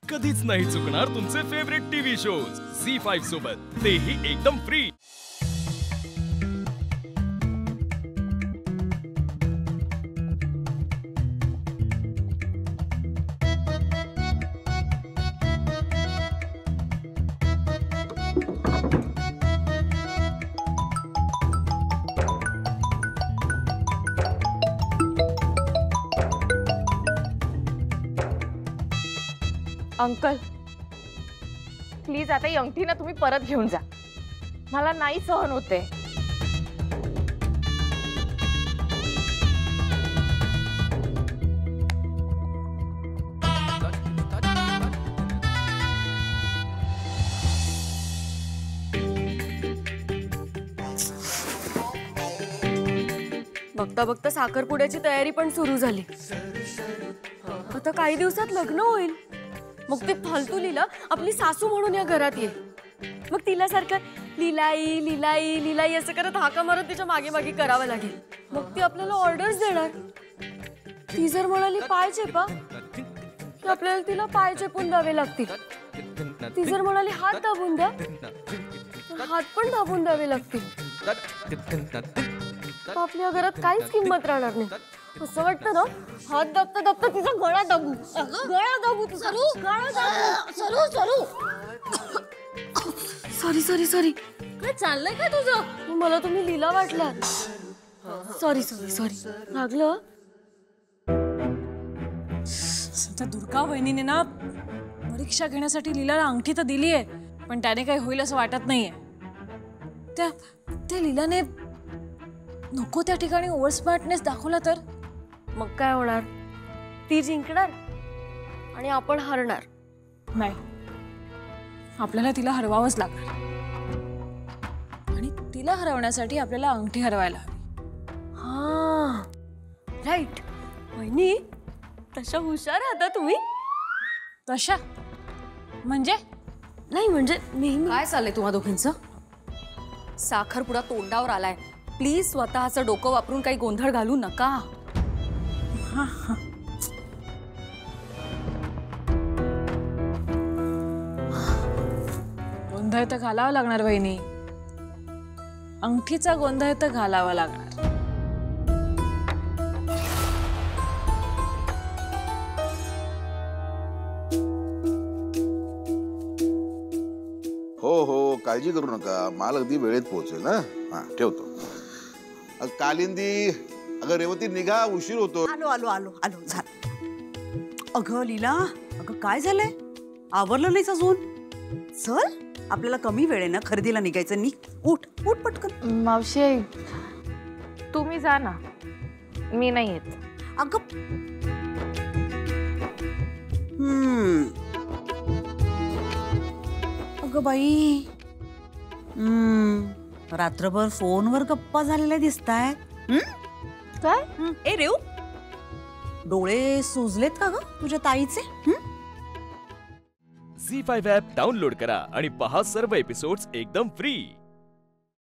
कधीच नाही चुकणार तुमचे फेवरेट टीव्ही शोज झी5 सोबत, तेही एकदम फ्री। अंकल प्लीज आता ही अंगठी ना तुम्ही परत घेऊन जा, मला नाही सहन होते। बघता बघता साखरपुड्याची तयारी पण सुरू झाली। आता काही दिवसात लग्न होईल, मग ती फालतू लीला आपली सासू म्हणून या घरात येईल। मग तिला सारखं लीलाई लीलाई लीलाई असं करत हाका मारत तिच्या मागे मागे करावं लागेल। मग ती आपल्याला ऑर्डर्स देणार। ती जर म्हणाली पाय चेपा, तर आपल्याला तिला पाय चेपून द्यावे लागतील। ती जर म्हणाली हात दाबून द्या, तर हात पण दाबून द्यावे लागतील। आपल्या घरात काहीच किंमत राहणार नाही। असं वाटतं ना, हात दाबता दाबता तिचा गळा दाबू, गळा दाबू, सरू गळा दाबू, सरू सरू। सॉरी सॉरी सॉरी, काय चाललंय काय तुझं? मला तुम्ही लीला वाटलात। सॉरी सॉरी सॉरी, लागलं? त्या दुर्गा वहिनीने ना परीक्षा घेण्यासाठी लीलाला अंगठी तर दिली आहे, पण त्याने काही होईल असं वाटत नाहीये। त्या लीलाने नको त्या ठिकाणी ओव्हर स्मार्टनेस दाखवला तर मग काय होणार? ती जिंकणार आणि आपण हारणार। नाही, आपल्याला तिला हरवावंच लागणार, आणि तिला हरवण्यासाठी आपल्याला अंगठी हरवायला हवी। हा राईट वहिनी, तशा हुशार आहात तुम्ही। तशा म्हणजे? नाही म्हणजे नेहमी। काय चाललंय तुम्हा दोघींचं? साखरपुडा तोंडावर आलाय, प्लीज स्वतःचं डोकं वापरून काही गोंधळ घालू नका। गोंधळ तर घालावा लागणार वहिनी, अंगठीचा गोंधळ तर घालावा लागणार। हो हो, काळजी करू नका, माल अगदी वेळेत पोहोचेल ना। हा ठेवतो। कालिंदी, अगं रेवती निघा, उशीर होतो। आलो आलो आलो आलो झालं। अगं लीला, अगं काय झालंय? आवरलं नाहीस अजून? चल, आपल्याला कमी वेळ आहे ना, खरेदीला निघायचं। निघ, उठ उठ पटकन। मावशी तुम्ही जा ना, मी नाही येत। अगं अगं बाई, रात्रभर फोनवर गप्पा झालेल्या दिसतायत। काय? ए रेव, डोळे सुजलेत का ग तुझ्या ताईचे? झी5 ॲप डाउनलोड करा आणि पहा सर्व एपिसोड्स एकदम फ्री।